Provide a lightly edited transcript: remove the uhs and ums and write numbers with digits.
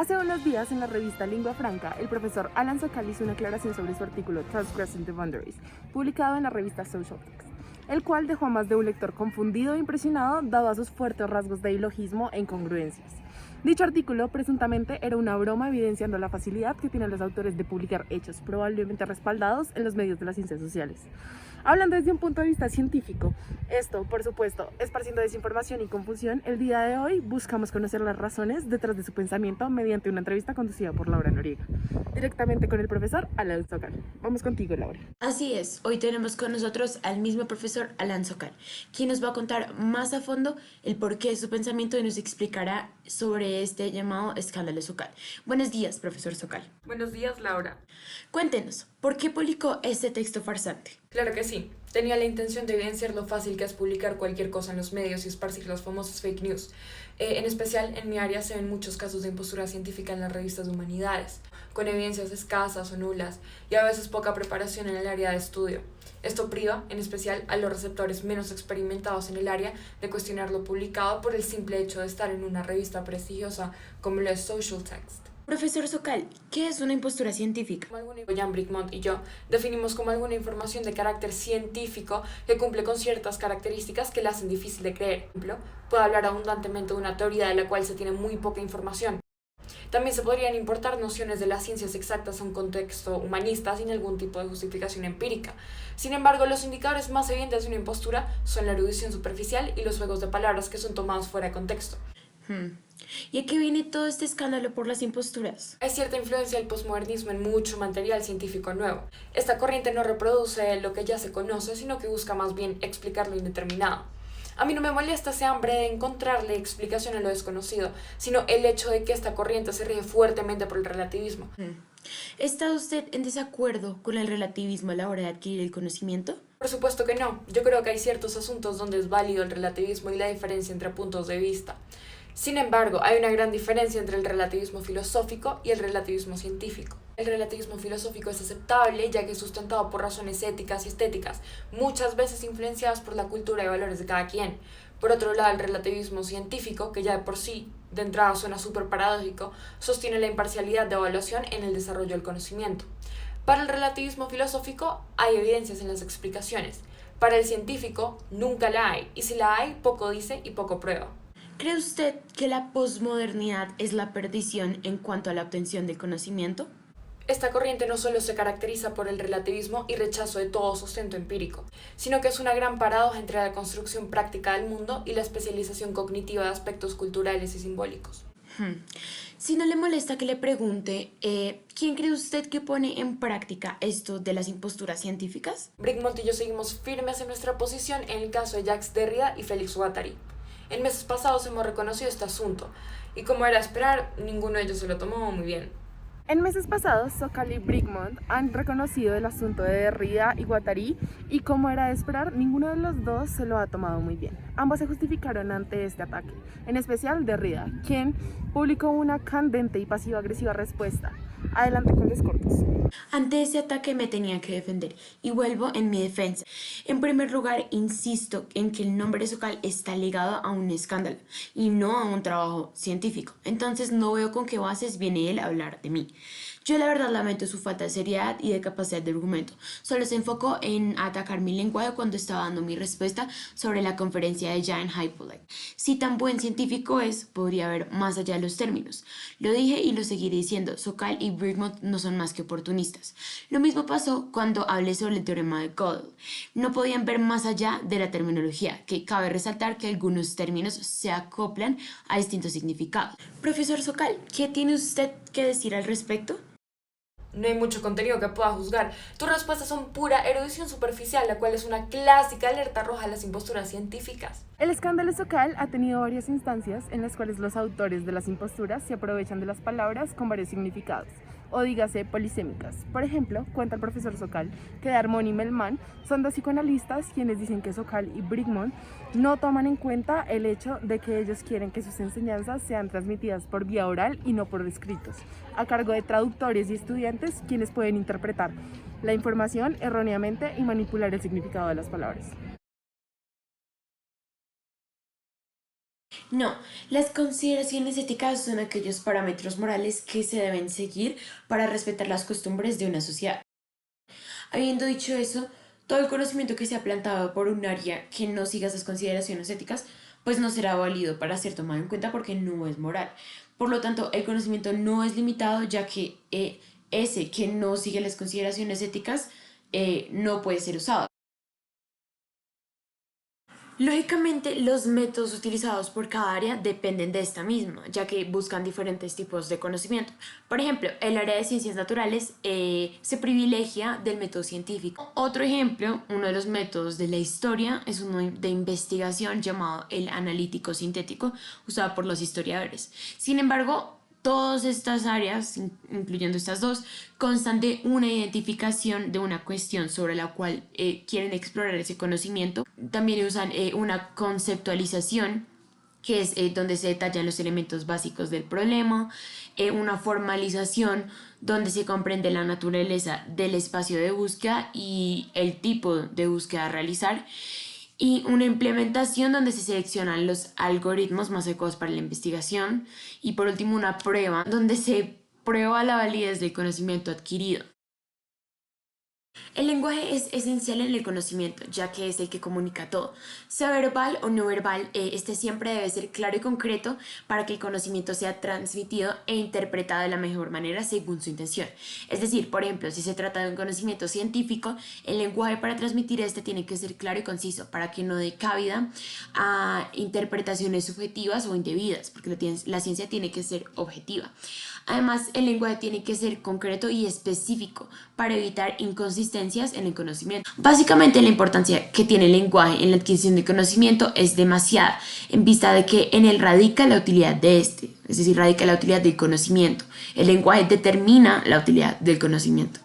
Hace unos días en la revista Lingua Franca, el profesor Alan Sokal hizo una aclaración sobre su artículo Transgressing the Boundaries, publicado en la revista Social Text, el cual dejó a más de un lector confundido e impresionado dado a sus fuertes rasgos de ilogismo e incongruencias. Dicho artículo presuntamente era una broma evidenciando la facilidad que tienen los autores de publicar hechos probablemente respaldados en los medios de las ciencias sociales. Hablando desde un punto de vista científico, esto, por supuesto, esparciendo desinformación y confusión, el día de hoy buscamos conocer las razones detrás de su pensamiento mediante una entrevista conducida por Laura Noriega, directamente con el profesor Alan Sokal. Vamos contigo, Laura. Así es, hoy tenemos con nosotros al mismo profesor Alan Sokal, quien nos va a contar más a fondo el porqué de su pensamiento y nos explicará sobre este llamado escándalo Sokal. Buenos días, profesor Sokal. Buenos días, Laura. Cuéntenos, ¿por qué publicó este texto farsante? Claro que sí. Tenía la intención de evidenciar lo fácil que es publicar cualquier cosa en los medios y esparcir las famosas fake news. En especial, en mi área se ven muchos casos de impostura científica en las revistas de humanidades, con evidencias escasas o nulas y a veces poca preparación en el área de estudio. Esto priva, en especial, a los receptores menos experimentados en el área de cuestionar lo publicado por el simple hecho de estar en una revista prestigiosa como lo es Social Text. Profesor Sokal, ¿qué es una impostura científica? Jan Brigmont y yo definimos como alguna información de carácter científico que cumple con ciertas características que la hacen difícil de creer. Por ejemplo, puede hablar abundantemente de una teoría de la cual se tiene muy poca información. También se podrían importar nociones de las ciencias exactas a un contexto humanista sin algún tipo de justificación empírica. Sin embargo, los indicadores más evidentes de una impostura son la erudición superficial y los juegos de palabras que son tomados fuera de contexto. ¿Y a qué viene todo este escándalo por las imposturas? Hay cierta influencia del posmodernismo en mucho material científico nuevo. Esta corriente no reproduce lo que ya se conoce, sino que busca más bien explicar lo indeterminado. A mí no me molesta ese hambre de encontrarle explicación a lo desconocido, sino el hecho de que esta corriente se rige fuertemente por el relativismo. ¿Está usted en desacuerdo con el relativismo a la hora de adquirir el conocimiento? Por supuesto que no. Yo creo que hay ciertos asuntos donde es válido el relativismo y la diferencia entre puntos de vista. Sin embargo, hay una gran diferencia entre el relativismo filosófico y el relativismo científico. El relativismo filosófico es aceptable ya que es sustentado por razones éticas y estéticas, muchas veces influenciadas por la cultura y valores de cada quien. Por otro lado, el relativismo científico, que ya de por sí, de entrada suena súper paradójico, sostiene la imparcialidad de evaluación en el desarrollo del conocimiento. Para el relativismo filosófico hay evidencias en las explicaciones. Para el científico nunca la hay, y si la hay, poco dice y poco prueba. ¿Cree usted que la posmodernidad es la perdición en cuanto a la obtención del conocimiento? Esta corriente no solo se caracteriza por el relativismo y rechazo de todo sustento empírico, sino que es una gran paradoja entre la construcción práctica del mundo y la especialización cognitiva de aspectos culturales y simbólicos. Si no le molesta que le pregunte, ¿quién cree usted que pone en práctica esto de las imposturas científicas? Brigmont y yo seguimos firmes en nuestra posición en el caso de Jacques Derrida y Félix Guattari. En meses pasados hemos reconocido este asunto, y como era de esperar, ninguno de ellos se lo tomó muy bien. En meses pasados, Sokal y Brigmont han reconocido el asunto de Derrida y Guattari y como era de esperar, ninguno de los dos se lo ha tomado muy bien. Ambos se justificaron ante este ataque, en especial Derrida, quien publicó una candente y pasivo-agresiva respuesta. Adelante con los cortos. Ante ese ataque me tenía que defender y vuelvo en mi defensa. En primer lugar, insisto en que el nombre Sokal está ligado a un escándalo y no a un trabajo científico. Entonces no veo con qué bases viene él a hablar de mí. Yo la verdad lamento su falta de seriedad y de capacidad de argumento. Solo se enfocó en atacar mi lenguaje cuando estaba dando mi respuesta sobre la conferencia de Jan Hyppolite. Si tan buen científico es, podría ver más allá de los términos. Lo dije y lo seguiré diciendo, Sokal y Brigmont no son más que oportunistas. Lo mismo pasó cuando hablé sobre el teorema de Gödel. No podían ver más allá de la terminología, que cabe resaltar que algunos términos se acoplan a distintos significados. Profesor Sokal, ¿qué tiene usted que decir al respecto? No hay mucho contenido que pueda juzgar. Tus respuestas son pura erudición superficial, la cual es una clásica alerta roja a las imposturas científicas. El escándalo Sokal ha tenido varias instancias en las cuales los autores de las imposturas se aprovechan de las palabras con varios significados, o dígase polisémicas. Por ejemplo, cuenta el profesor Sokal que Darmon y Mellman son dos psicoanalistas quienes dicen que Sokal y Brigmont no toman en cuenta el hecho de que ellos quieren que sus enseñanzas sean transmitidas por vía oral y no por escritos, a cargo de traductores y estudiantes quienes pueden interpretar la información erróneamente y manipular el significado de las palabras. No, las consideraciones éticas son aquellos parámetros morales que se deben seguir para respetar las costumbres de una sociedad. Habiendo dicho eso, todo el conocimiento que sea plantado por un área que no siga esas consideraciones éticas, pues no será válido para ser tomado en cuenta porque no es moral. Por lo tanto, el conocimiento no es limitado, ya que ese que no sigue las consideraciones éticas no puede ser usado. Lógicamente, los métodos utilizados por cada área dependen de esta misma, ya que buscan diferentes tipos de conocimiento. Por ejemplo, el área de ciencias naturales se privilegia del método científico. Otro ejemplo, uno de los métodos de la historia, es uno de investigación llamado el analítico sintético, usado por los historiadores. Sin embargo, todas estas áreas, incluyendo estas dos, constan de una identificación de una cuestión sobre la cual quieren explorar ese conocimiento. También usan una conceptualización, que es donde se detallan los elementos básicos del problema, una formalización donde se comprende la naturaleza del espacio de búsqueda y el tipo de búsqueda a realizar, y una implementación donde se seleccionan los algoritmos más adecuados para la investigación, y por último una prueba donde se prueba la validez del conocimiento adquirido. El lenguaje es esencial en el conocimiento, ya que es el que comunica todo. Sea verbal o no verbal, este siempre debe ser claro y concreto para que el conocimiento sea transmitido e interpretado de la mejor manera según su intención. Es decir, por ejemplo, si se trata de un conocimiento científico, el lenguaje para transmitir este tiene que ser claro y conciso para que no dé cabida a interpretaciones subjetivas o indebidas, porque la ciencia tiene que ser objetiva. Además, el lenguaje tiene que ser concreto y específico para evitar inconsistencias en el conocimiento. Básicamente, la importancia que tiene el lenguaje en la adquisición de conocimiento es demasiada, en vista de que en él radica la utilidad de este, es decir, radica la utilidad del conocimiento. El lenguaje determina la utilidad del conocimiento.